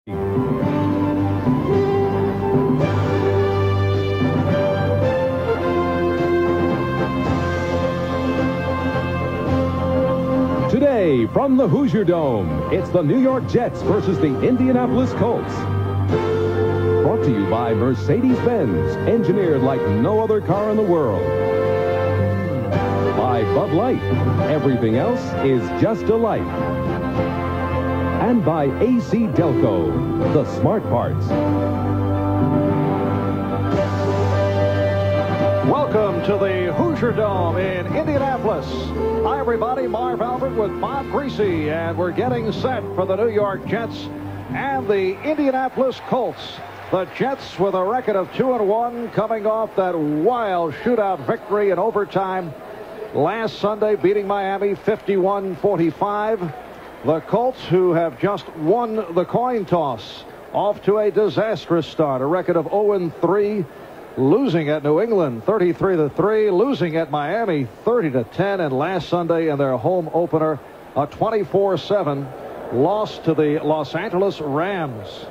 Today, from the Hoosier Dome, it's the New York Jets versus the Indianapolis Colts. Brought to you by Mercedes-Benz, engineered like no other car in the world. By Bud Light, everything else is just a light. And by AC Delco, the smart parts. Welcome to the Hoosier Dome in Indianapolis. Hi, everybody. Marv Albert with Bob Greasy, and we're getting set for the New York Jets and the Indianapolis Colts. The Jets with a record of 2-1, coming off that wild shootout victory in overtime last Sunday, beating Miami 51-45. The Colts, who have just won the coin toss, off to a disastrous start, a record of 0-3. Losing at New England 33-3, losing at Miami 30-10, and last Sunday in their home opener a 24-7 loss to the Los Angeles Rams.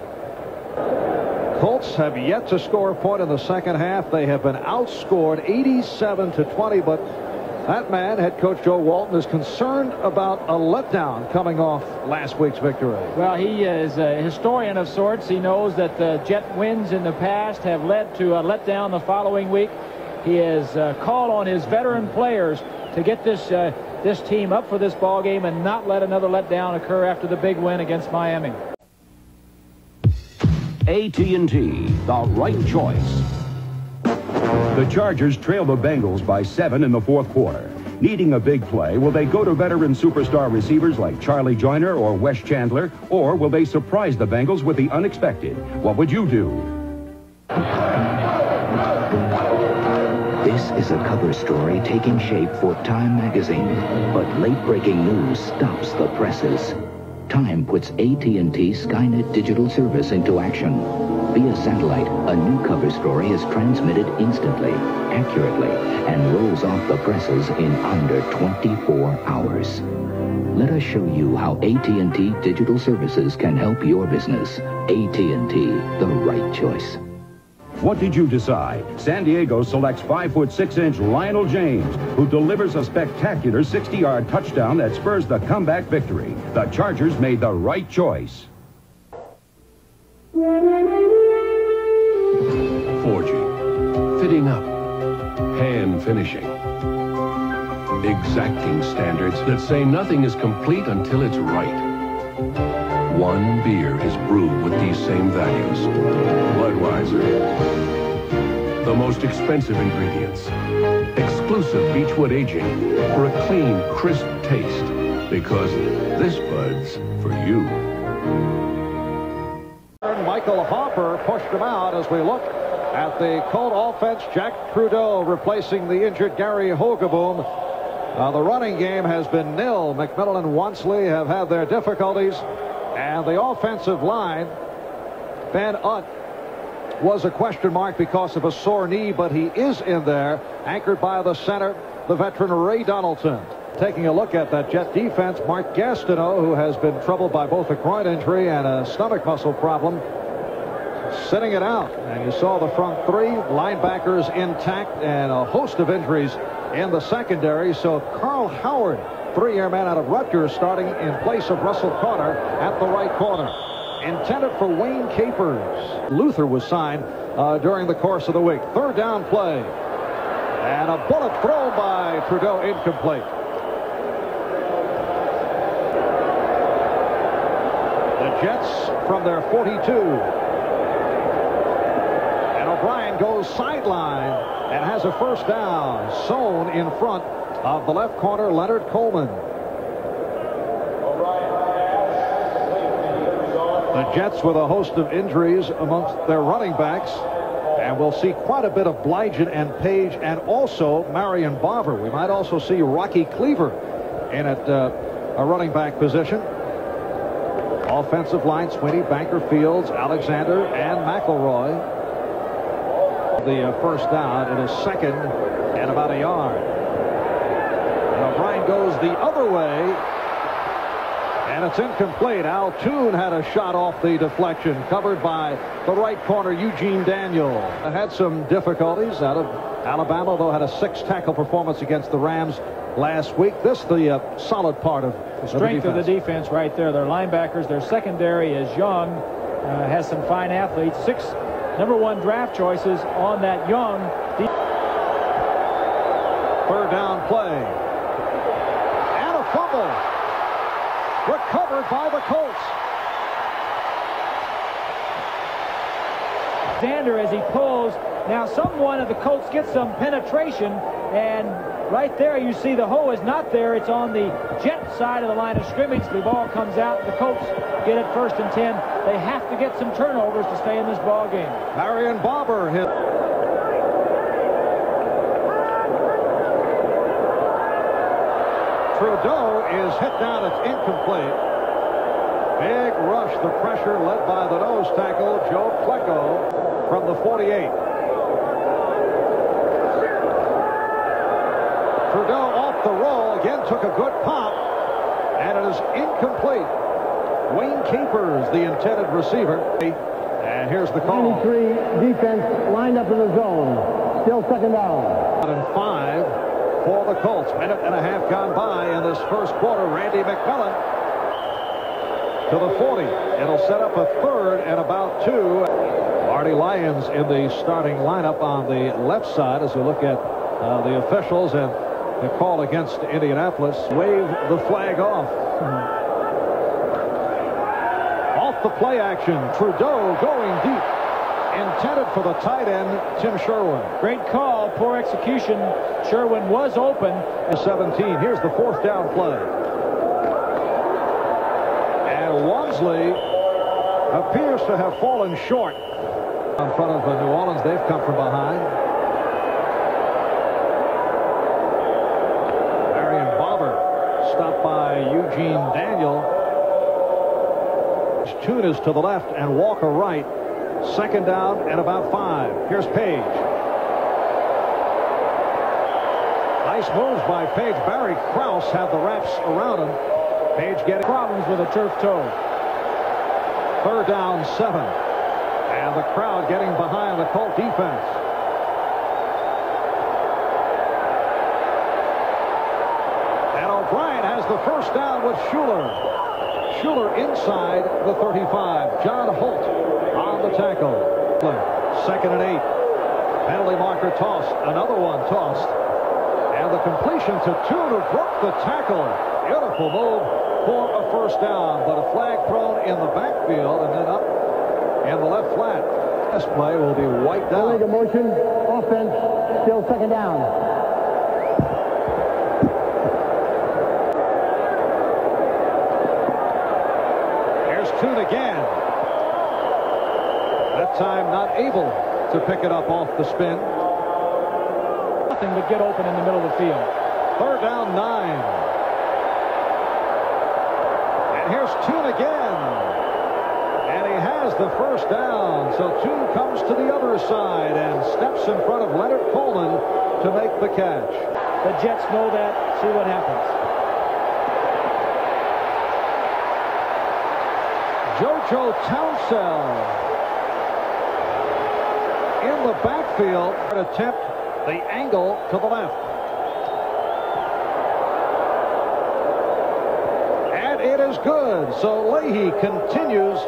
Colts have yet to score a point in the second half. They have been outscored 87-20, but that man, head coach Joe Walton, is concerned about a letdown coming off last week's victory. Well, he is a historian of sorts. He knows that the Jet wins in the past have led to a letdown the following week. He has called on his veteran players to get this team up for this ball game and not let another letdown occur after the big win against Miami. AT&T, the right choice. The Chargers trail the Bengals by 7 in the fourth quarter. Needing a big play, will they go to veteran superstar receivers like Charlie Joyner or Wes Chandler, or will they surprise the Bengals with the unexpected? What would you do? This is a cover story taking shape for Time magazine, but late-breaking news stops the presses. Time puts AT&T Skynet digital service into action. Via satellite, a new cover story is transmitted instantly, accurately, and rolls off the presses in under 24 hours. Let us show you how AT&T digital services can help your business. AT&T, the right choice. What did you decide? San Diego selects 5'6" Lionel James, who delivers a spectacular 60-yard touchdown that spurs the comeback victory. The Chargers made the right choice. Forging, fitting up, hand finishing. Exacting standards that say nothing is complete until it's right. One beer is brewed with these same values. Budweiser. The most expensive ingredients. Exclusive beechwood aging for a clean, crisp taste. Because this Bud's for you. Michael Hopper pushed him out as we look at the Colt offense. Jack Trudeau replacing the injured Gary Hogeboom. The running game has been nil. McMillan and Wansley have had their difficulties. And the offensive line, Ben Utt was a question mark because of a sore knee, but he is in there, anchored by the center, the veteran Ray Donaldson. Taking a look at that Jet defense, Mark Gastineau, who has been troubled by both a groin injury and a stomach muscle problem, sitting it out. And you saw the front three linebackers intact and a host of injuries in the secondary. So Carl Howard, three-year man out of Rutgers, starting in place of Russell Carter at the right corner. Intended for Wayne Capers. Luther was signed during the course of the week. Third down play. And a bullet thrown by Trudeau, incomplete. The Jets from their 42. And O'Brien goes sideline and has a first down. Sown in front of the left corner, Leonard Coleman. The Jets with a host of injuries amongst their running backs. And we'll see quite a bit of Bligent and Page and also Marion Barber. We might also see Rocky Cleaver in at a running back position. Offensive line, Sweeney, Banker, Fields, Alexander, and McElroy. The first down. It is second and about a yard. And O'Brien goes the other way. And it's incomplete. Al Toon had a shot off the deflection, covered by the right corner, Eugene Daniel. Had some difficulties out of Alabama, though had a 6-tackle performance against the Rams last week. This the solid part of the strength of the defense right there. Their linebackers, their secondary is young, has some fine athletes. 6 #1 draft choices on that young. Third down play. And a fumble. Recovered by the Colts. Alexander as he pulls. Now someone of the Colts gets some penetration, and right there you see the hole is not there. It's on the Jet side of the line of scrimmage. The ball comes out. The Colts get it 1st and 10. They have to get some turnovers to stay in this ball game. Marion Barber hit. Trudeau is hit down. It's incomplete. Big rush. The pressure led by the nose tackle, Joe Klecko, from the 48. Trudeau off the roll. Again took a good pop. And it is incomplete. Wayne Capers, the intended receiver. And here's the call. 93 defense lined up in the zone. Still 2nd down. 5 for the Colts. Minute and a half gone by in this first quarter. Randy McMillan to the 40. It'll set up a 3rd and about 2. Marty Lyons in the starting lineup on the left side as we look at the officials and the call against Indianapolis. Wave the flag off. Off the play action. Trudeau going deep. Intended for the tight end, Tim Sherwin. Great call, poor execution. Sherwin was open. 17. Here's the 4th down play. And Walmsley appears to have fallen short in front of New Orleans. They've come from behind. Marion Barber stopped by Eugene Daniel. Toon is to the left and Walker right. 2nd down and about 5. Here's Page. Nice moves by Page. Barry Krause had the wraps around him. Page getting problems with a turf toe. 3rd down, 7. And the crowd getting behind the Colt defense. And O'Brien has the 1st down with Schuler. Schuler inside the 35. John Holt on the tackle. 2nd and 8. Penalty marker tossed. Another one tossed. And the completion to Toon, who broke the tackle. Beautiful move for a 1st down. But a flag thrown in the backfield and then up in the left flat. This play will be wiped out. Illegal motion. Offense. Still 2nd down. Toon again. That time not able to pick it up off the spin. Nothing but get open in the middle of the field. 3rd down, 9. And here's Toon again. And he has the 1st down. So Toon comes to the other side and steps in front of Leonard Coleman to make the catch. The Jets know that. See what happens. JoJo Townsell in the backfield. Attempt the angle to the left. And it is good. So Leahy continues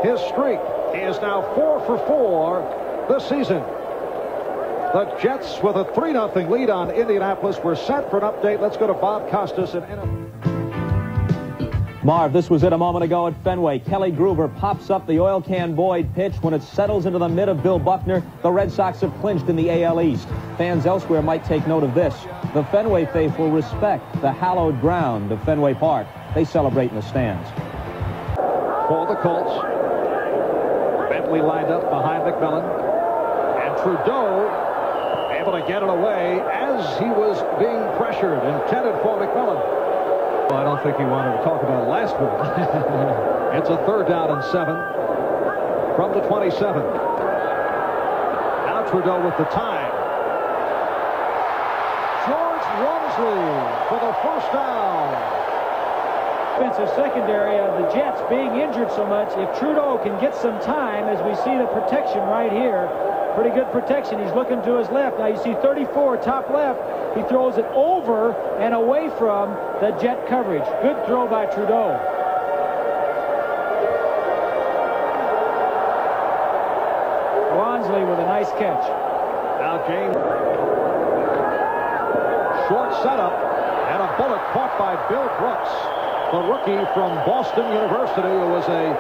his streak. He is now 4 for 4 this season. The Jets with a 3-0 lead on Indianapolis. We're set for an update. Let's go to Bob Costas in Marv, this was it a moment ago at Fenway. Kelly Gruber pops up the oil can Boyd pitch. When it settles into the mid of Bill Buckner, the Red Sox have clinched in the AL East. Fans elsewhere might take note of this. The Fenway faithful respect the hallowed ground of Fenway Park. They celebrate in the stands. For the Colts, Bentley lined up behind McMillan. And Trudeau able to get it away as he was being pressured. Intended for McMillan. I don't think he wanted to talk about it last week. It's a 3rd down and 7 from the 27. Now Trudeau with the time. George Walmsley for the 1st down. Defensive secondary of the Jets being injured so much. If Trudeau can get some time, as we see the protection right here, pretty good protection. He's looking to his left. Now you see 34 top left. He throws it over and away from the Jet coverage. Good throw by Trudeau. Wansley with a nice catch. Now James. Short setup and a bullet caught by Bill Brooks, the rookie from Boston University, who was a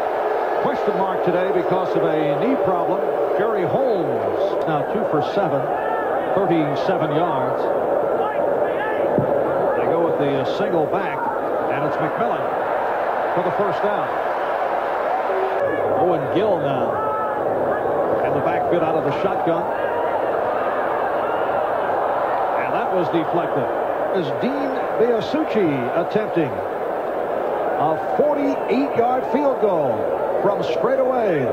question mark today because of a knee problem. Jerry Holmes now 2 for 7, 37 yards. They go with the single back, and it's McMillan for the first down. Owen Gill now in the backfield out of the shotgun. And that was deflected. Is Dean Biasucci attempting a 48-yard field goal from straight away.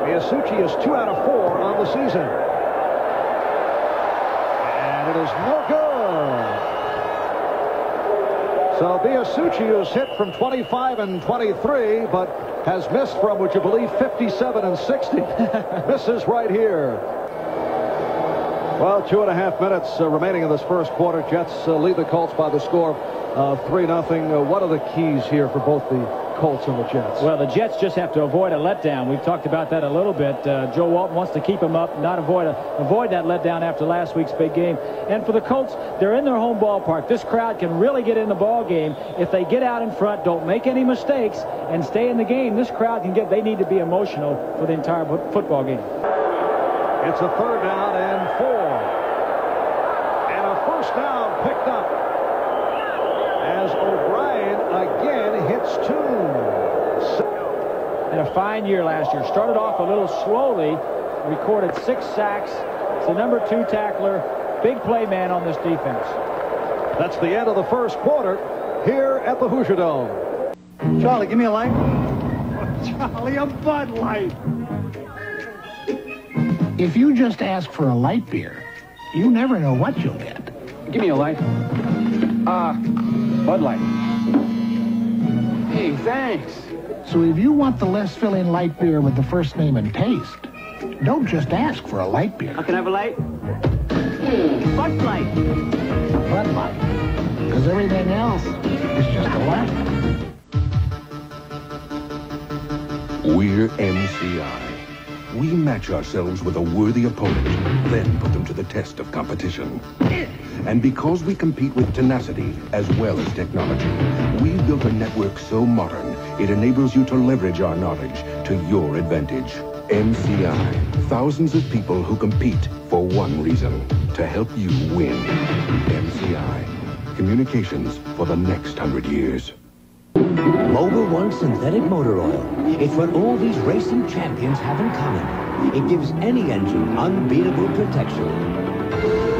Biasucci is 2 out of 4 on the season. And it is no good. So Biasucci is hit from 25 and 23, but has missed from, would you believe, 57 and 60. Misses right here. Well, 2.5 minutes remaining in this first quarter. Jets lead the Colts by the score of 3-0. What are the keys here for both the Colts and the Jets? Well, the Jets just have to avoid a letdown. We've talked about that a little bit. Joe Walton wants to keep them up, not avoid that letdown after last week's big game. And for the Colts, they're in their home ballpark. This crowd can really get in the ball game if they get out in front, don't make any mistakes, and stay in the game. This crowd can get. They need to be emotional for the entire football game. It's a 3rd down and 4. And a first down picked up as O'Brien again hits 2. And a fine year last year. Started off a little slowly. Recorded 6 sacks. It's the number 2 tackler. Big play man on this defense. That's the end of the first quarter here at the Hoosier Dome. Charlie, give me a light. Charlie, a Bud Light. If you just ask for a light beer, you never know what you'll get. Give me a light. Bud Light. Hey, thanks. So if you want the less filling light beer with the first name and taste, don't just ask for a light beer. Can I have a light? Bud Light. Bud Light. Because everything else is just a light. We're MCI. We match ourselves with a worthy opponent, then put them to the test of competition. And because we compete with tenacity as well as technology, we've built a network so modern, it enables you to leverage our knowledge to your advantage. MCI. Thousands of people who compete for one reason, to help you win. MCI. Communications for the next 100 years. Mobil One synthetic motor oil. It's what all these racing champions have in common. It gives any engine unbeatable protection.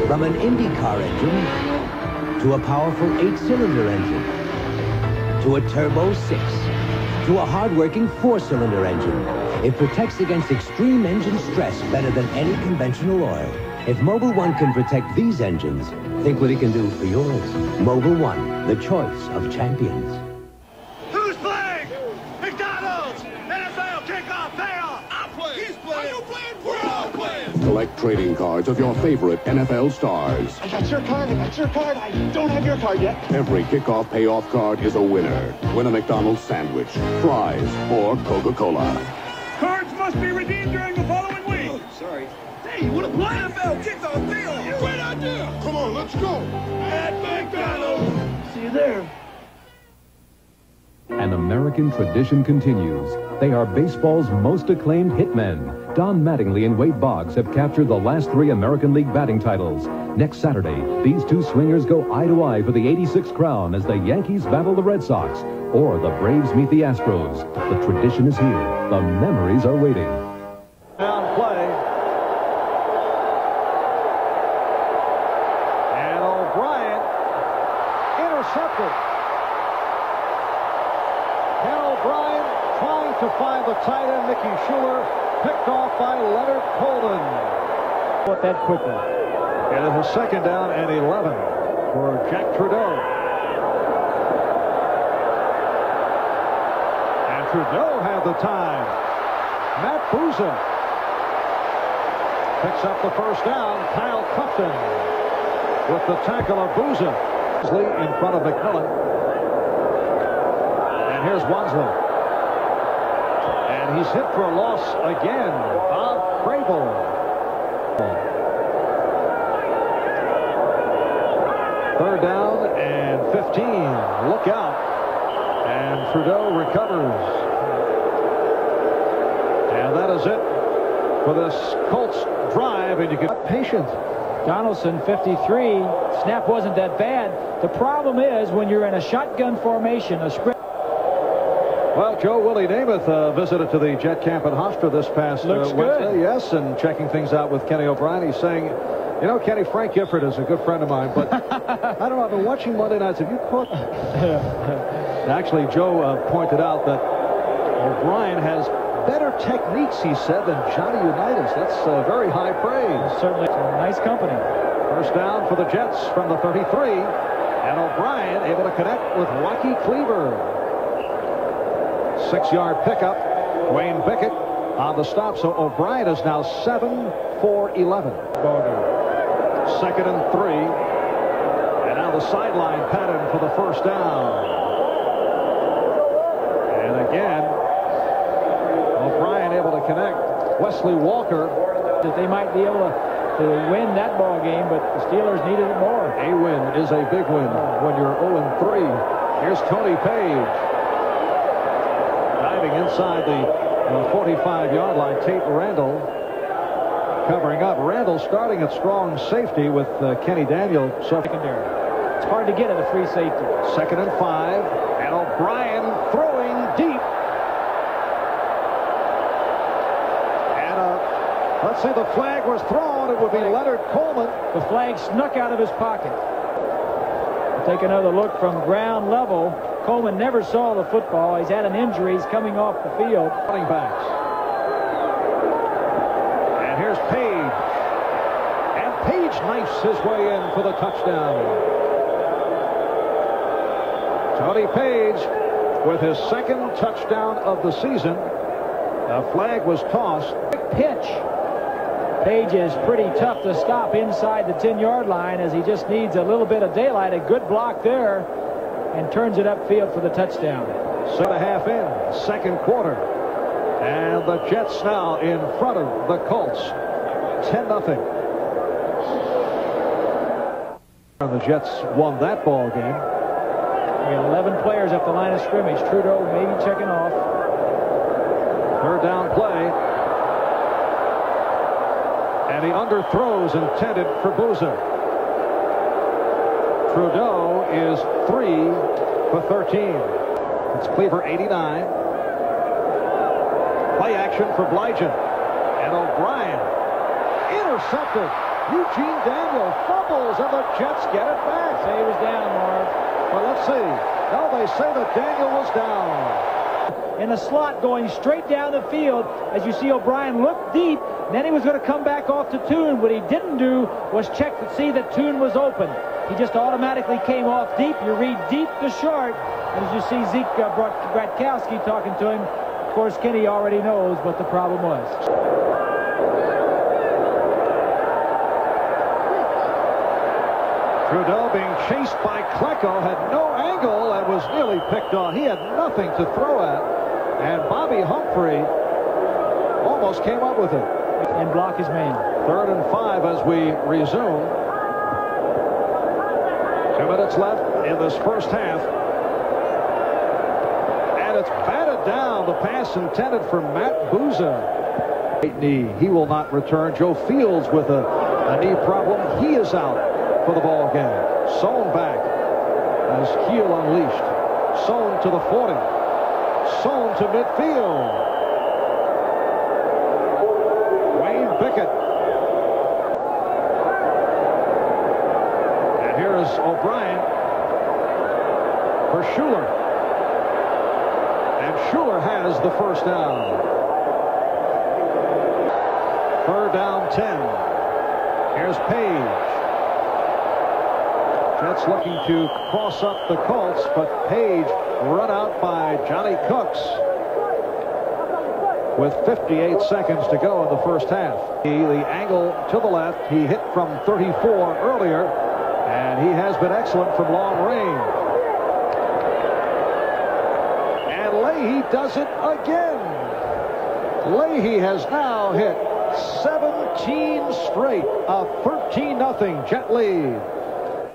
From an IndyCar engine to a powerful 8-cylinder engine to a turbo 6 to a hard-working 4-cylinder engine. It protects against extreme engine stress better than any conventional oil. If Mobil One can protect these engines, think what it can do for yours. Mobil One, the choice of champions. Collect trading cards of your favorite NFL stars. I got your card. I got your card. I don't have your card yet. Every kickoff payoff card is a winner. Win a McDonald's sandwich, fries, or Coca-Cola. Cards must be redeemed during the following week. Oh, sorry. Hey, what a plan! NFL kickoff payoff. Great idea. Come on, let's go. At McDonald's. See you there. An American tradition continues. They are baseball's most acclaimed hitmen. Don Mattingly and Wade Boggs have captured the last 3 American League batting titles. Next Saturday, these 2 swingers go eye to eye for the 86th crown as the Yankees battle the Red Sox or the Braves meet the Astros. The tradition is here. The memories are waiting. Down play. And O'Brien intercepted. Ken O'Brien trying to find the tight end, Mickey Schuler, picked off by Leonard Colden. Put that quickly. And it is 2nd down and 11 for Jack Trudeau. Trudeau had the time. Matt Booza picks up the first down. Kyle Cupton with the tackle of Booza. In front of McMillan. And here's Wansley. And he's hit for a loss again. Bob Crable. Third down and 15. Look out. And Trudeau recovers. And that is it for this Colts drive. And you get patient. Donaldson, 53. Snap wasn't that bad. The problem is when you're in a shotgun formation, a sprint. Well, Joe, Willie Namath visited to the Jet camp at Hofstra this past Wednesday. Good. Yes, and checking things out with Kenny O'Brien. He's saying, you know, Kenny, Frank Gifford is a good friend of mine, but I don't know. I've been watching Monday nights. Have you caught? Actually, Joe pointed out that O'Brien has better techniques, he said, than Johnny Unitas. That's very high praise. Certainly nice company. First down for the Jets from the 33. And O'Brien able to connect with Waukee Cleaver. 6-yard pickup. Wayne Bickett on the stop. So O'Brien is now 7 for 11. Second and 3. And now the sideline pattern for the first down. And again, O'Brien able to connect. Wesley Walker. That they might be able to win that ball game, but the Steelers needed it more. A win is a big win when you're 0-3. Here's Tony Page. Diving inside the 45-yard line. Tate Randall covering up. Randall starting at strong safety with Kenny Daniel. Secondary. It's hard to get at a free safety. Second and 5. And O'Brien throwing deep. Let's see, the flag was thrown. It would be Leonard Coleman. The flag snuck out of his pocket. Take another look from ground level. Coleman never saw the football. He's had an injury. He's coming off the field. Running backs. And here's Page. And Page knifes his way in for the touchdown. Tony Page with his second touchdown of the season. A flag was tossed. Pitch. Page is pretty tough to stop inside the 10-yard line as he just needs a little bit of daylight. A good block there and turns it upfield for the touchdown. 7.5 in, second quarter. And the Jets now in front of the Colts. 10-0. The Jets won that ball game. We got 11 players up the line of scrimmage. Trudeau maybe checking off. Third down play. And he underthrows intended for Booza. Trudeau is 3 for 13. It's Cleaver 89. Play action for Blygen. And O'Brien intercepted. Eugene Daniel fumbles and the Jets get it back. Say he was down, Marv. Well, let's see. No, they say that Daniel was down. In a slot going straight down the field as you see O'Brien look deep. Then he was going to come back off to Toon. What he didn't do was check to see that Toon was open. He just automatically came off deep. You read deep to short. As you see Zeke Bratkowski talking to him. Of course, Kenny already knows what the problem was. Trudeau being chased by Klecko, had no angle and was nearly picked on. He had nothing to throw at. And Bobby Humphrey almost came up with it. And block his man. 3rd and 5 as we resume. 2 minutes left in this first half. And it's batted down. The pass intended for Matt Booza. Right knee. He will not return. Joe Fields with a knee problem. He is out for the ball game. Sown back as heel unleashed. Sown to the 40. Sown to midfield. Wayne Bickett. And here is O'Brien for Schuler. And Schuler has the first down. 3rd down 10. Here's Page. Jets looking to cross up the Colts, but Page run out by Johnny Cooks. with 58 seconds to go in the first half. The angle to the left, he hit from 34 earlier, and he has been excellent from long range. And Leahy does it again. Leahy has now hit 17 straight, a 13-0 Jet lead.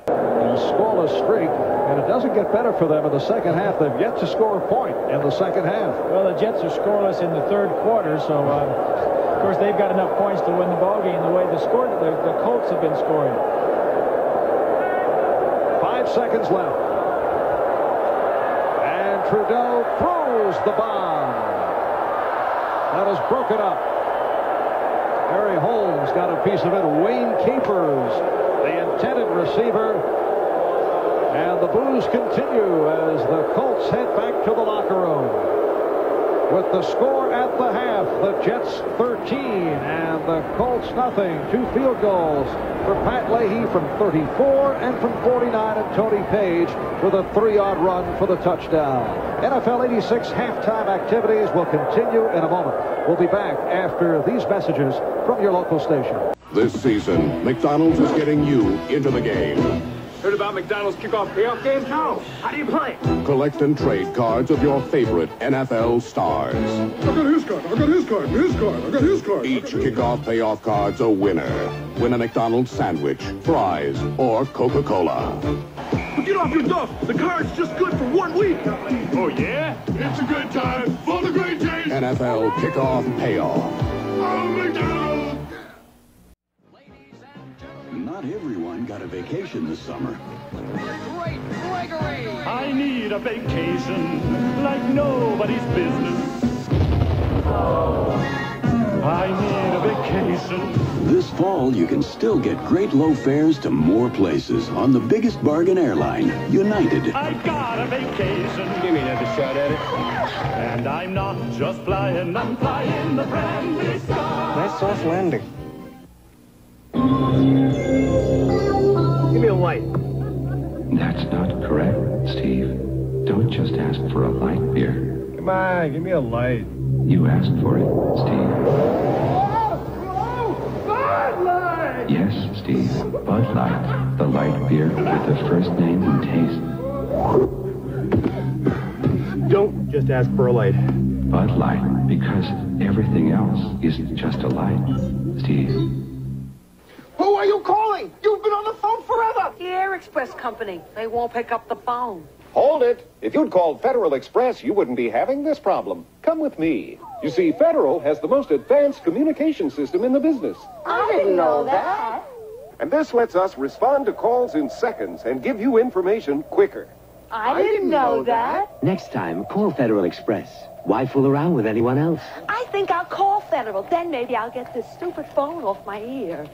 A scoreless streak, and it doesn't get better for them in the second half. They've yet to score a point in the second half. Well, the Jets are scoreless in the third quarter, so of course they've got enough points to win the ballgame the way the Colts have been scoring. 5 seconds left. And Trudeau throws the bomb. That is broken up. Harry Holmes got a piece of it. Wayne Capers, the intended receiver. And the boos continue as the Colts head back to the locker room. With the score at the half, the Jets 13 and the Colts nothing. 2 field goals for Pat Leahy from 34 and from 49, and Tony Page with a 3-yard run for the touchdown. NFL 86 halftime activities will continue in a moment. We'll be back after these messages from your local station. This season, McDonald's is getting you into the game. Heard about McDonald's kickoff payoff game? No. How do you play? Collect and trade cards of your favorite NFL stars. I got his card. I got his card. His card. I got his card. Each kickoff payoff card's a winner. Win a McDonald's sandwich, fries, or Coca-Cola. But get off your duff. The card's just good for 1 week. Oh, yeah? It's a good time. Full of great taste. NFL kickoff payoff. Oh, McDonald's. Not everyone got a vacation this summer. Great Gregory! I need a vacation like nobody's business. I need a vacation. This fall, you can still get great low fares to more places on the biggest bargain airline, United. I got a vacation. Give me another shot at it. And I'm not just flying, I'm flying the brand new sky. Nice soft landing. Give me a light. That's not correct, Steve. Don't just ask for a light beer. Come on, give me a light. You asked for it, Steve. Bud Light! Yes, Steve. Bud Light. The light beer with the first name and taste. Don't just ask for a light. Bud Light, because everything else is just a light, Steve. Who are you calling? You've been on the phone forever. The Air Express Company. They won't pick up the phone. Hold it. If you'd called Federal Express, you wouldn't be having this problem. Come with me. You see, Federal has the most advanced communication system in the business. I didn't know that. And this lets us respond to calls in seconds and give you information quicker. I didn't know that. Next time, call Federal Express. Why fool around with anyone else? I think I'll call Federal. Then maybe I'll get this stupid phone off my ear.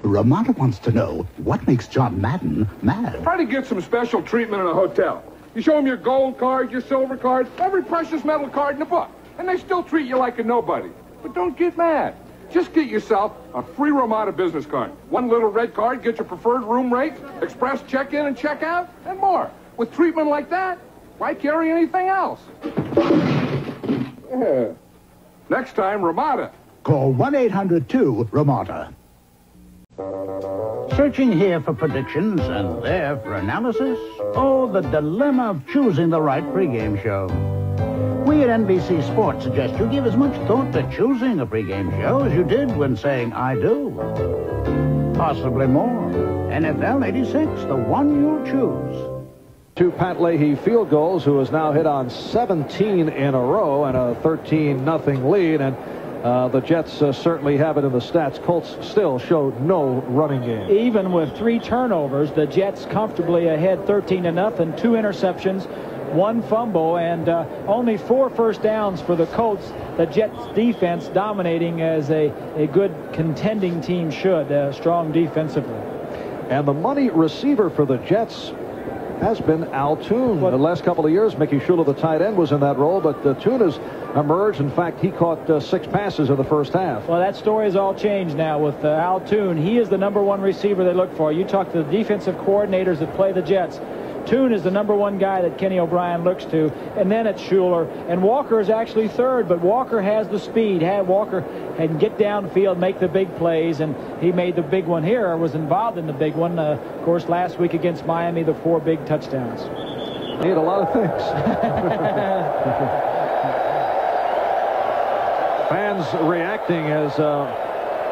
Ramona wants to know what makes John Madden mad. Try to get some special treatment in a hotel. You show them your gold card, your silver card, every precious metal card in the book. And they still treat you like a nobody. But don't get mad. Just get yourself a free Ramada business card. One little red card, get your preferred room rate, express check-in and check-out, and more. With treatment like that, why carry anything else? Yeah. Next time, Ramada. Call 1-800-2-RAMADA. Searching here for predictions and there for analysis? Oh, the dilemma of choosing the right pregame show. We at NBC Sports suggest you give as much thought to choosing a pregame show as you did when saying I do. Possibly more. NFL 86, the one you'll choose. 2 Pat Leahy field goals, who has now hit on 17 in a row and a 13-0 lead. And the Jets certainly have it in the stats. Colts still showed no running game. Even with 3 turnovers, the Jets comfortably ahead 13-0, 2 interceptions, 1 fumble, and only 4 first downs for the Colts. The Jets defense dominating as a good contending team should, strong defensively. And the money receiver for the Jets has been Al Toon. The last couple of years, Mickey Shula, the tight end, was in that role, but Toon has emerged. In fact, he caught 6 passes in the first half. Well, that story has all changed now with Al Toon. He is the #1 receiver they look for. You talk to the defensive coordinators that play the Jets. Toon is the #1 guy that Kenny O'Brien looks to, and then it's Schuler, and Walker is actually third, but Walker has the speed. Walker can get downfield, make the big plays, and he made the big one here, was involved in the big one, of course, last week against Miami, the 4 big touchdowns. Need a lot of things. Fans reacting as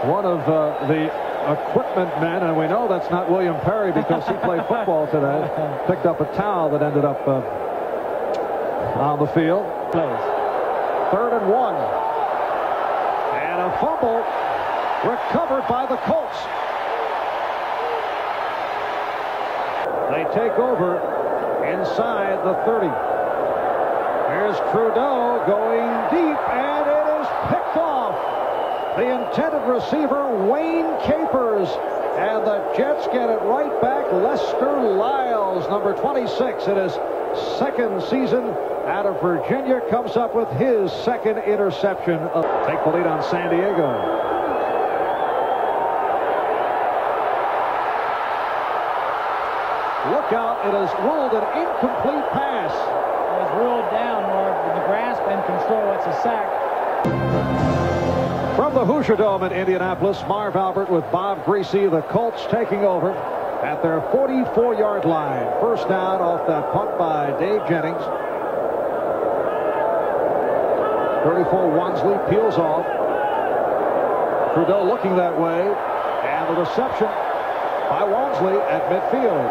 one of the equipment men, and we know that's not William Perry because he played football today, picked up a towel that ended up on the field. Plays. 3rd and 1. And a fumble recovered by the Colts. They take over inside the 30. Here's Trudeau going deep, and it is picked off. The intended receiver, Wayne Capers, and the Jets get it right back. Lester Lyles, number 26, in his 2nd season out of Virginia, comes up with his 2nd interception. Take the lead on San Diego. Look out, it is ruled an incomplete pass. It was ruled down, or the grasp and control. It's a sack. From the Hoosier Dome in Indianapolis, Marv Albert with Bob Greasy. The Colts taking over at their 44-yard line. First down off that punt by Dave Jennings. 34 Wansley peels off. Trudeau looking that way. And the reception by Wansley at midfield.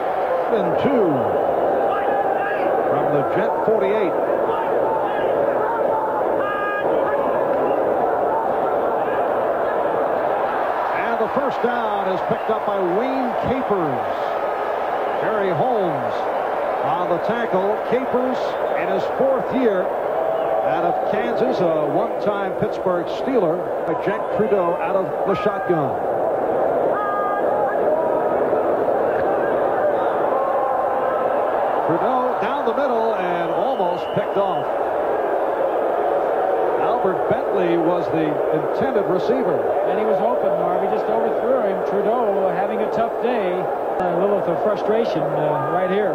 And 2 from the Jet 48. First down is picked up by Wayne Capers. Jerry Holmes on the tackle. Capers in his 4th year out of Kansas, a one-time Pittsburgh Steeler. Jack Trudeau out of the shotgun. Trudeau down the middle and almost picked off. Albert Bentley was the intended receiver. And he was open, Marv. He just overthrew him. Trudeau having a tough day. A little of the frustration right here.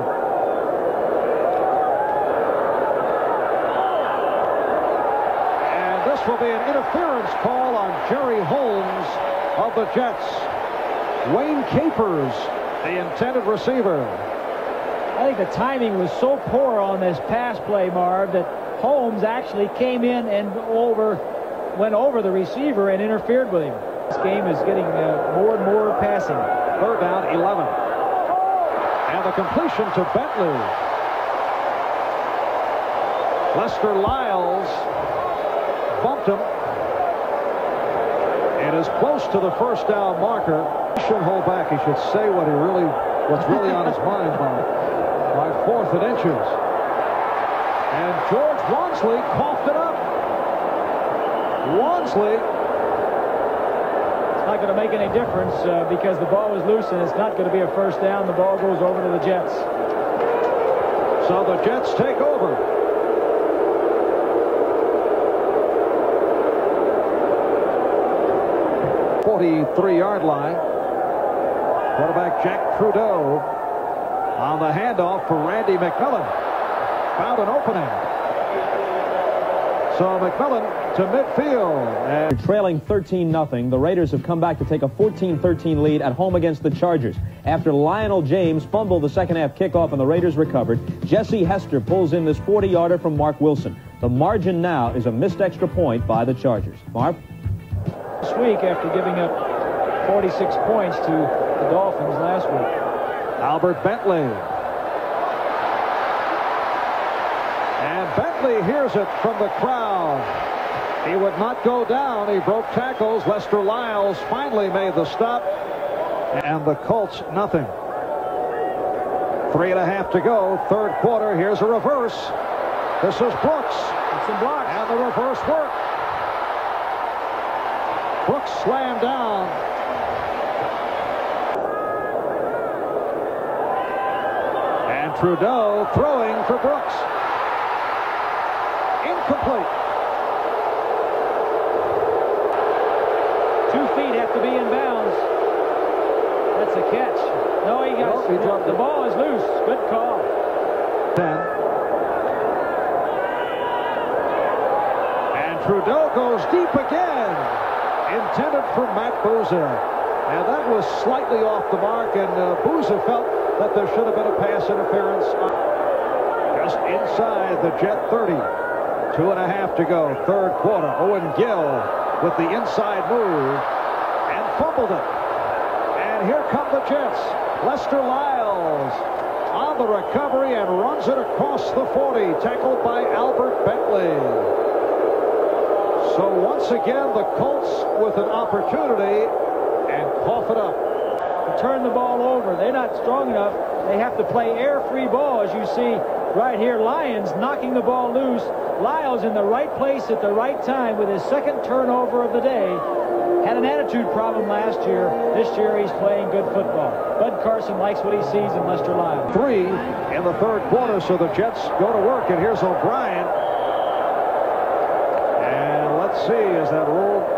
And this will be an interference call on Jerry Holmes of the Jets. Wayne Capers, the intended receiver. I think the timing was so poor on this pass play, Marv, that Holmes actually came in and went over the receiver and interfered with him. This game is getting more and more passing. 3rd down, 11. And the completion to Bentley. Lester Lyles bumped him. It is close to the first down marker. He shouldn't hold back. He should say what's really on his mind by 4th and inches. And George Wansley coughed it up. Wansley. It's not going to make any difference because the ball was loose and it's not going to be a first down. The ball goes over to the Jets. So the Jets take over. '43-yard line. Quarterback Jack Trudeau on the handoff for Randy McMillan. Found an opening. So McMillan to midfield. And trailing 13-0. The Raiders have come back to take a 14-13 lead at home against the Chargers. After Lionel James fumbled the second-half kickoff and the Raiders recovered, Jesse Hester pulls in this 40-yarder from Mark Wilson. The margin now is a missed extra point by the Chargers. Marv? This week, after giving up 46 points to the Dolphins last week. Albert Bentley. And Bentley hears it from the crowd. He would not go down. He broke tackles. Lester Lyles finally made the stop. And the Colts, nothing. 3.5 to go. 3rd quarter. Here's a reverse. This is Brooks. It's a block. And the reverse worked. Brooks slammed down. And Trudeau throwing for Brooks. Incomplete. 2 feet have to be in bounds. That's a catch. No, he dropped. The ball is loose. Good call. 10. And Trudeau goes deep again. Intended for Matt Booza. And that was slightly off the mark, and Booza felt that there should have been a pass interference. Just inside the Jet 30. 2.5 to go. Third quarter. Owen Gill with the inside move and fumbled it. And here come the Jets. Lester Lyles on the recovery and runs it across the 40. Tackled by Albert Bentley. So once again, the Colts with an opportunity and cough it up. To turn the ball over. They're not strong enough. They have to play air-free ball, as you see right here. Lions knocking the ball loose. Lyles in the right place at the right time with his second turnover of the day. Had an attitude problem last year. This year he's playing good football. Bud Carson likes what he sees in Lester Lyles. 3 in the third quarter, so the Jets go to work, and here's O'Brien. And let's see, is that ruled?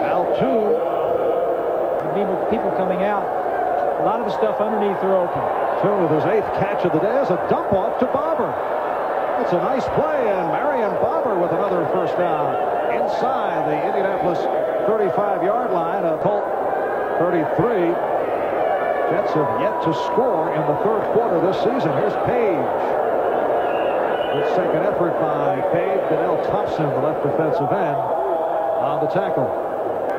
Now 2. People coming out. A lot of the stuff underneath are open. 2 with his 8th catch of the day is a dump off to Barber. It's a nice play, and Marion Barber with another first down inside the Indianapolis 35-yard line. A Colt 33. Jets have yet to score in the third quarter this season. Here's Page. Good second effort by Page. Donnell Thompson, the left defensive end, on the tackle.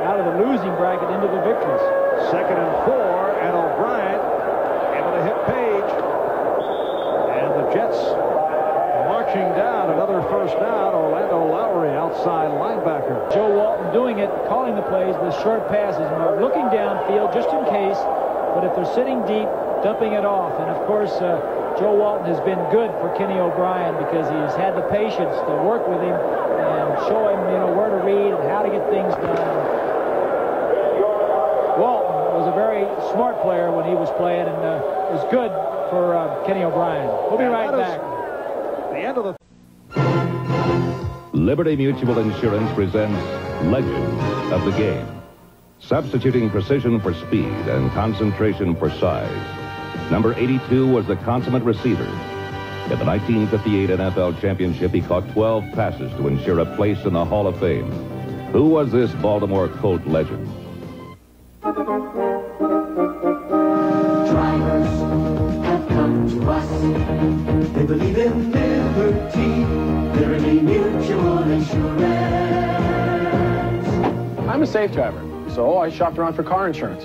Out of the losing bracket into the victories. 2nd and 4, and O'Brien able to hit Page. And the Jets marching down. Another first down. Orlando Lowry, outside linebacker. Joe Walton doing it, calling the plays with short passes. And looking downfield just in case. But if they're sitting deep, dumping it off. And of course, Joe Walton has been good for Kenny O'Brien because he has had the patience to work with him and show him, where to read and how to get things done. Walton was a very smart player when he was playing, and was good for Kenny O'Brien. We'll be right back. The end of the Liberty Mutual Insurance presents Legend of the Game. Substituting precision for speed and concentration for size. Number 82 was the consummate receiver. In the 1958 NFL Championship, he caught 12 passes to ensure a place in the Hall of Fame. Who was this Baltimore Colt legend? Drivers have come to us. They believe in liberty. Liberty Mutual Insurance. I'm a safe driver, so I shopped around for car insurance.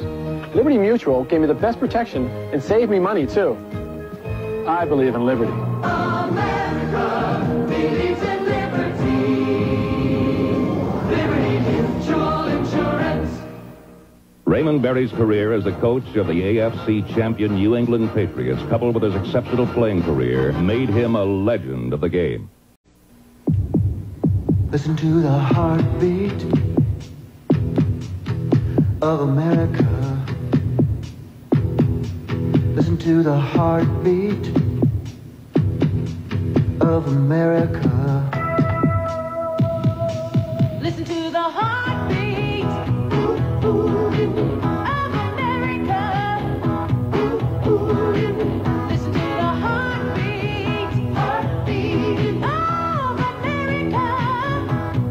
Liberty Mutual gave me the best protection and saved me money, too. I believe in liberty. America believes in liberty. Liberty Mutual Insurance. Raymond Berry's career as the coach of the AFC champion New England Patriots, coupled with his exceptional playing career, made him a legend of the game. Listen to the heartbeat of America. Listen to the heartbeat of America. Listen to the heartbeat of America. Listen to the heartbeat of America.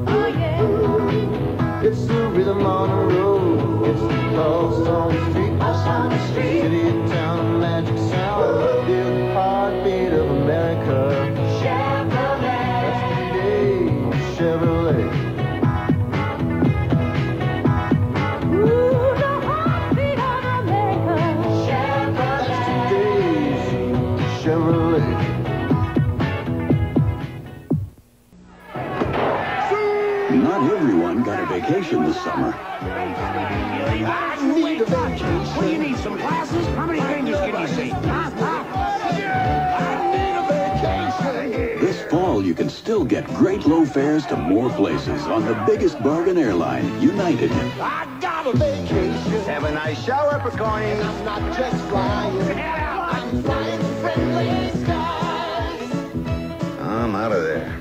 Oh yeah. It's the rhythm on the road. It's the pulse on the street. Pulse on the street. City and town, magic sound. The heartbeat of America. Chevrolet. That's the Chevrolet. Not everyone got a vacation this summer. I need a vacation. Well, you need some glasses? How many fingers can you see? I need a vacation. This fall, you can still get great low fares to more places on the biggest bargain airline, United. I got a vacation. Have a nice shower, Piccone. I'm not just flying. I'm flying friendly skies. I'm out of there.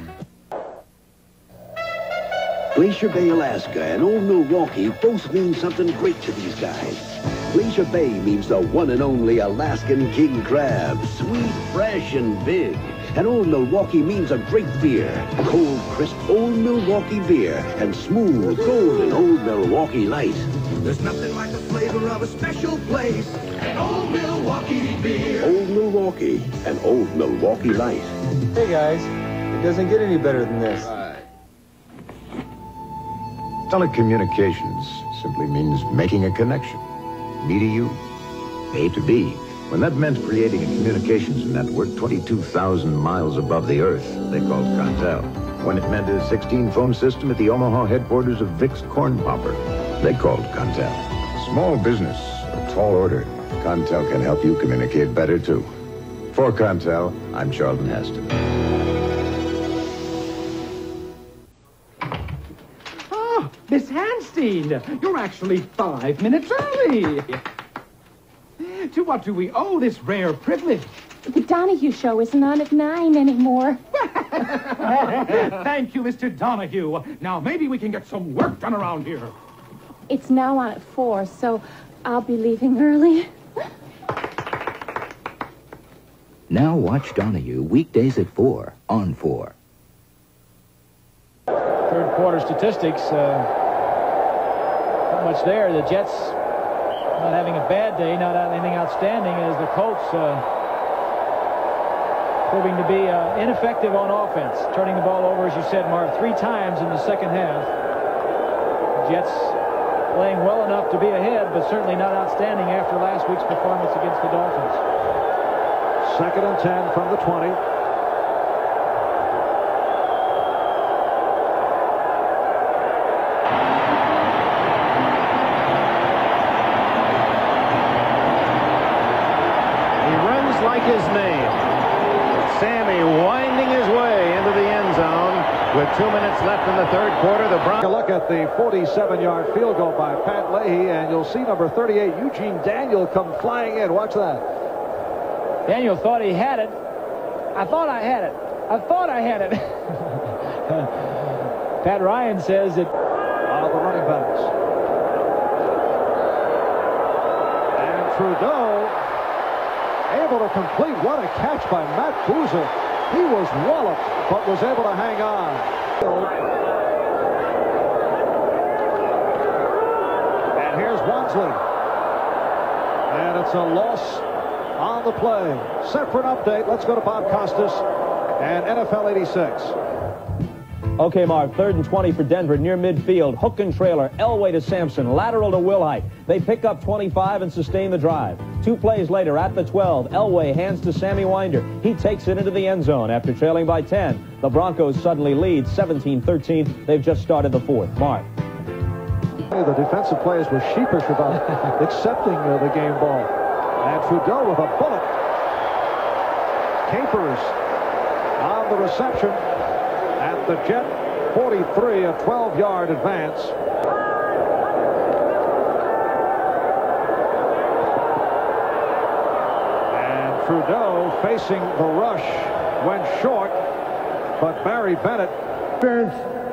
Glacier Bay, Alaska, and Old Milwaukee both mean something great to these guys. Glacier Bay means the one and only Alaskan king crab, sweet, fresh, and big. And Old Milwaukee means a great beer, cold, crisp Old Milwaukee beer, and smooth, golden Old Milwaukee Light. There's nothing like the flavor of a special place. An Old Milwaukee beer. Old Milwaukee and Old Milwaukee Light. Hey, guys. It doesn't get any better than this. Telecommunications simply means making a connection. B to U, A to B. When that meant creating a communications network 22,000 miles above the Earth, they called Contel. When it meant a 16-phone system at the Omaha headquarters of Vic's Corn Popper, they called Contel. Small business, a tall order. Contel can help you communicate better, too. For Contel, I'm Charlton Heston. Oh, Miss Hanstein, you're actually 5 minutes early. To what do we owe this rare privilege? The Donahue show isn't on at 9 anymore. Thank you, Mr. Donahue. Now, maybe we can get some work done around here. It's now on at 4, so I'll be leaving early. Now watch Donahue weekdays at 4 on 4. Third quarter statistics, not much there. The Jets not having a bad day, not anything outstanding, as the Colts proving to be ineffective on offense. Turning the ball over, as you said, Marv, 3 times in the second half. The Jets playing well enough to be ahead, but certainly not outstanding after last week's performance against the Dolphins. 2nd and 10 from the 20. Like his name. Sammy winding his way into the end zone with 2 minutes left in the third quarter. The Broncos. Look at the 47-yard field goal by Pat Leahy, and you'll see number 38, Eugene Daniel, come flying in. Watch that. Daniel thought he had it. I thought I had it. I thought I had it. Pat Ryan says that the running backs. And Trudeau able to complete. What a catch by Matt Boozer. He was walloped, but was able to hang on. And here's Wansley. And it's a loss on the play. Set for an update. Let's go to Bob Costas and NFL 86. Okay, Mark, 3rd and 20 for Denver near midfield. Hook and trailer, Elway to Sampson, lateral to Wilhite. They pick up 25 and sustain the drive. 2 plays later at the 12, Elway hands to Sammy Winder. He takes it into the end zone after trailing by 10. The Broncos suddenly lead 17-13. They've just started the 4th. Mark. The defensive players were sheepish about accepting the game ball. And Trudeau with a bullet. Capers on the reception. At the Jet 43, a 12-yard advance. And Trudeau facing the rush went short, but Barry Bennett.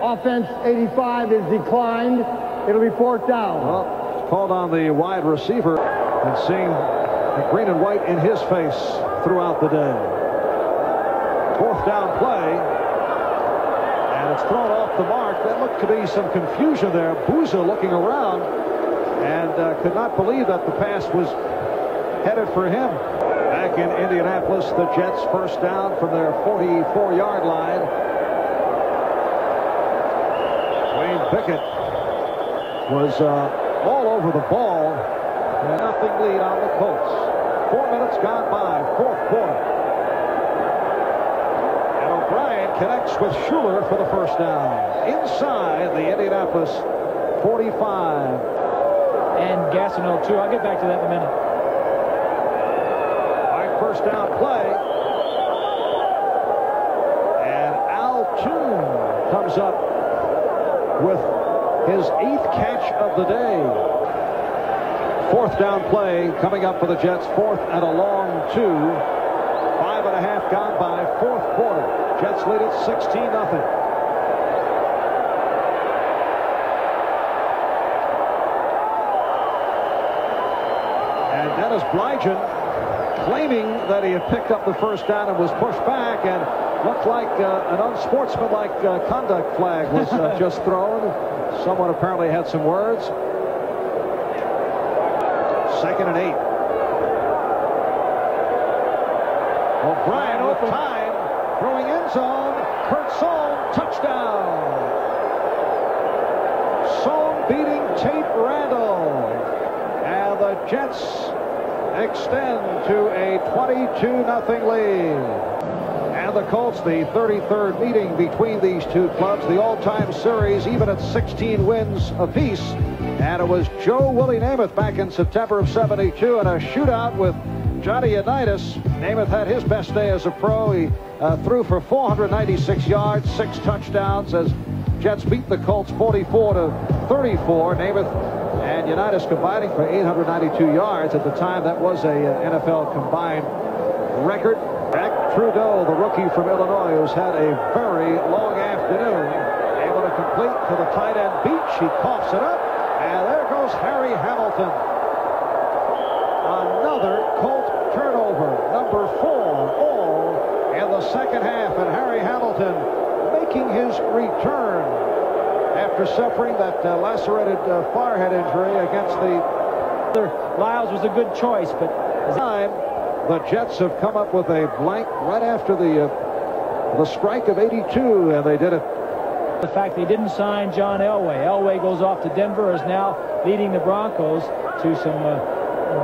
Offense 85 is declined. It'll be 4th down. Well, called on the wide receiver and seeing the green and white in his face throughout the day. 4th down play. And it's thrown off the mark. That looked to be some confusion there. Boozer looking around and could not believe that the pass was headed for him. Back in Indianapolis, the Jets 1st down from their 44-yard line. Wayne Pickett was all over the ball. And nothing lead on the Colts. 4 minutes gone by, 4th quarter. Bryant connects with Schuler for the 1st down. Inside the Indianapolis 45. And Gastineau, too. I'll get back to that in a minute. All right, 1st down play. And Al Toon comes up with his 8th catch of the day. 4th down play coming up for the Jets. 4th and a long 2. 5.5 gone by, 4th quarter. Jets lead it 16-0. Dennis Blygen claiming that he had picked up the first down and was pushed back, and looked like an unsportsmanlike conduct flag was just thrown. Someone apparently had some words. 2nd and 8. O'Brien with time, throwing end zone. Kurt Sohn, touchdown. Sohn beating Tate Randall. And the Jets extend to a 22-0 lead. And the Colts, the 33rd meeting between these two clubs, the all-time series, even at 16 wins apiece. And it was Joe Willie Namath back in September of '72 in a shootout with Johnny Unitas. Namath had his best day as a pro. He threw for 496 yards, 6 touchdowns as Jets beat the Colts 44-34. Namath and Unitas combining for 892 yards. At the time, that was a NFL combined record. Jack Trudeau, the rookie from Illinois, who's had a very long afternoon, able to complete to the tight end beach. He coughs it up, and there goes Harry Hamilton. Another Colt turnover, number 4 all in the second half, and Harry Hamilton making his return after suffering that lacerated forehead injury against the... Lyles was a good choice, but time the Jets have come up with a blank right after the strike of '82, and they did it. The fact they didn't sign John Elway. Elway goes off to Denver, is now leading the Broncos to some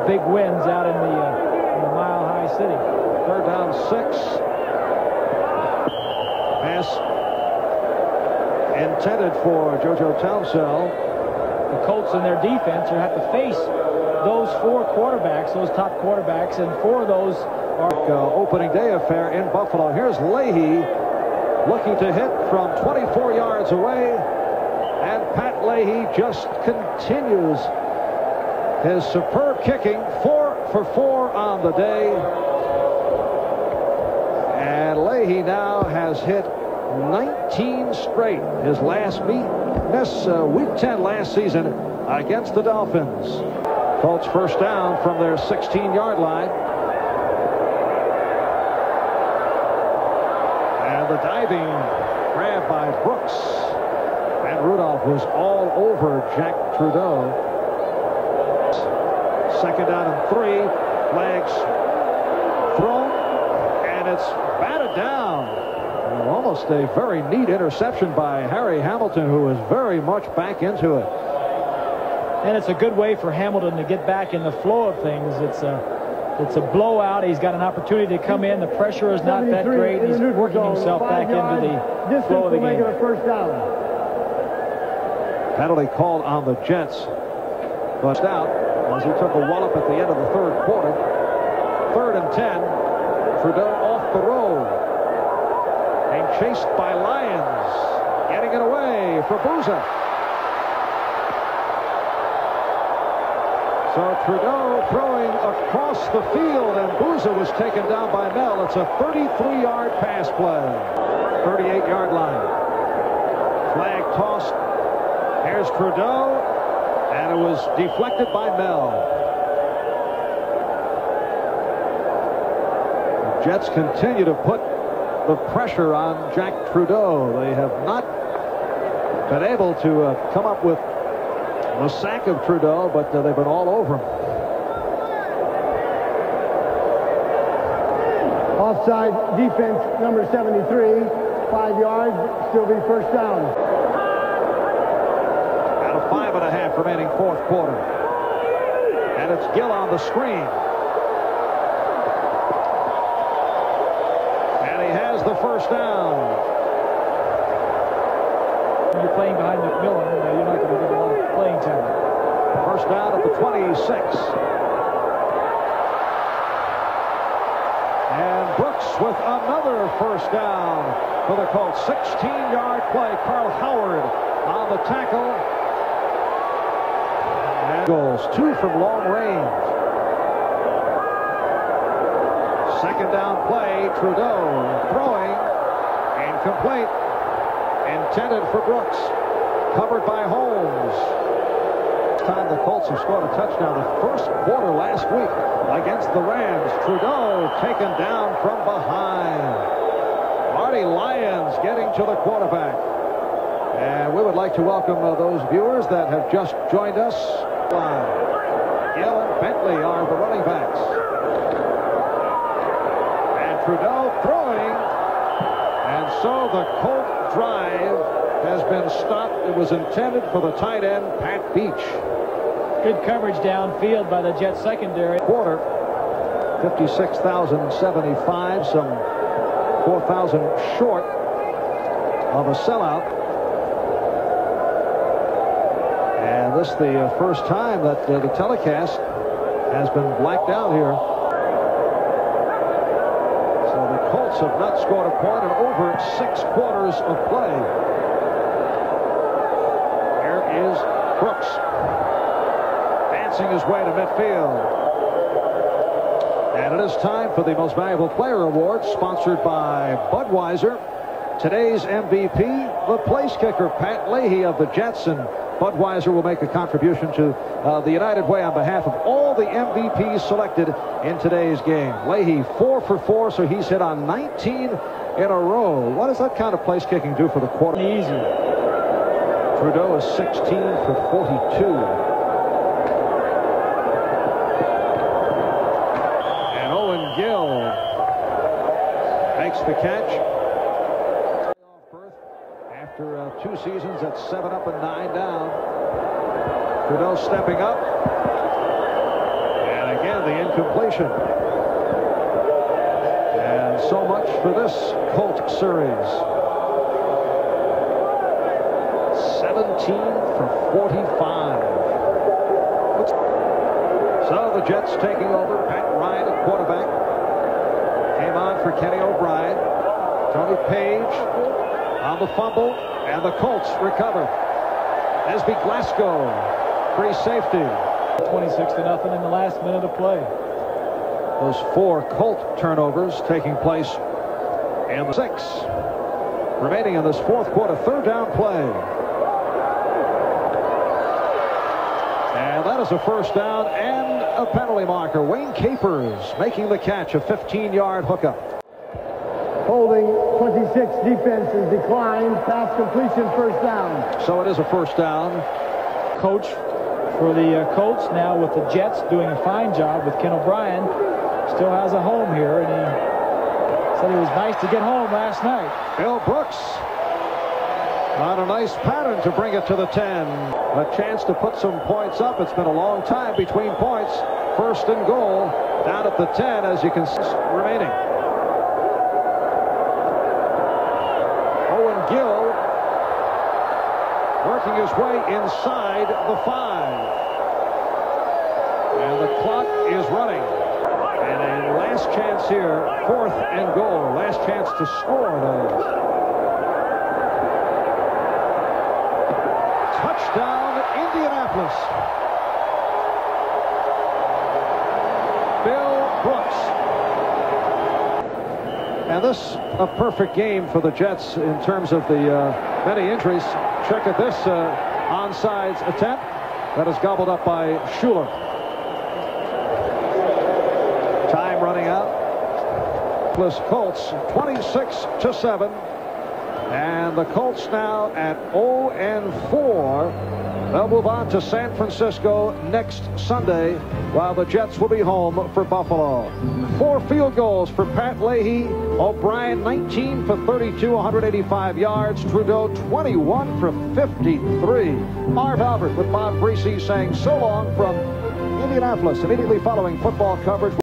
big wins out in the Mile High City. 3rd down 6. Pass intended for JoJo Townsell. The Colts in their defense have to face those 4 quarterbacks, those top quarterbacks, and 4 of those are opening day affair in Buffalo. Here's Leahy looking to hit from 24 yards away, and Pat Leahy just continues his superb kicking. 4 for 4 on the day, and Leahy now has hit 19 straight. His last miss week 10 last season against the Dolphins. Colts first down from their 16-yard line. And the diving grab by Brooks. And Rudolph was all over Jack Trudeau. 2nd down and 3. Flags thrown. And it's batted down. Almost a very neat interception by Harry Hamilton, who is very much back into it. And it's a good way for Hamilton to get back in the flow of things. It's a blowout. He's got an opportunity to come in. The pressure is not that great. He's working himself back into the flow of the game. First down. Penalty called on the Jets. Bust out as he took a wallop at the end of the 3rd quarter. 3rd and 10. Trudeau off the road. Being chased by Lyons. Getting it away for Booza. So Trudeau throwing across the field, and Booza was taken down by Mel. It's a 33-yard pass play. 38-yard line. Flag tossed. Here's Trudeau, and it was deflected by Mel. The Jets continue to put the pressure on Jack Trudeau. They have not been able to come up with the sack of Trudeau, but they've been all over him. Offside defense, number 73, 5 yards, still be first down. Out of 5.5 remaining 4th quarter. And it's Gill on the screen. And he has the first down. When you're playing behind McMillan, you're not going to get a lot of playing time. First down at the 26. And Brooks with another first down for the Colts. 16-yard play. Carl Howard on the tackle. And goals. 2 from long range. 2nd down play. Trudeau throwing. Incomplete. Intended for Brooks. Covered by Holmes. Last time the Colts have scored a touchdown, the first quarter last week against the Rams. Trudeau taken down from behind. Marty Lyons getting to the quarterback. And we would like to welcome those viewers that have just joined us live. Gill and Bentley are the running backs. And Trudeau throwing. And so the Colt drive has been stopped. It was intended for the tight end, Pat Beach. Good coverage downfield by the Jets secondary. Quarter, 56,075, some 4,000 short of a sellout. And this is the first time that the telecast has been blacked out here. So the Colts have not scored a point in over 6 quarters of play. Is Brooks dancing his way to midfield. And it is time for the Most Valuable Player Award, sponsored by Budweiser. Today's MVP, the place kicker, Pat Leahy of the Jets, and Budweiser will make a contribution to the United Way on behalf of all the MVPs selected in today's game. Leahy 4 for 4, so he's hit on 19 in a row. What does that kind of place kicking do for the quarter? Easy. Trudeau is 16 for 42. And Owen Gill makes the catch. After 2 seasons at 7 up and 9 down. Trudeau stepping up. And again, the incompletion. And so much for this Colt series. 17 for 45. So the Jets taking over. Pat Ryan at quarterback. Came on for Kenny O'Brien. Tony Page on the fumble. And the Colts recover. Esby Glasgow. Free safety. 26-0 in the last minute of play. Those 4 Colt turnovers taking place in the 6. Remaining in this 4th quarter. 3rd down play. And that is a first down and a penalty marker. Wayne Capers making the catch, a 15-yard hookup. Holding 26, defense is declined. Pass completion, first down. So it is a first down. Coach for the Colts now with the Jets doing a fine job with Ken O'Brien. Still has a home here, and he said it was nice to get home last night. Bill Brooks on a nice pattern to bring it to the 10. A chance to put some points up. It's been a long time between points. 1st and goal down at the 10, as you can see remaining. Owen Gill working his way inside the 5. And the clock is running. And a last chance here, 4th and goal. Last chance to score those. Touchdown, Indianapolis. Bill Brooks. And this a perfect game for the Jets in terms of the many injuries. Check at this onside attempt that is gobbled up by Schuler. Time running out. Colts 26-7. And the Colts now at 0-4. They'll move on to San Francisco next Sunday, while the Jets will be home for Buffalo. 4 field goals for Pat Leahy. O'Brien 19 for 32, 185 yards. Trudeau 21 for 53. Marv Albert with Bob Breesy saying so long from Indianapolis. Immediately following football coverage.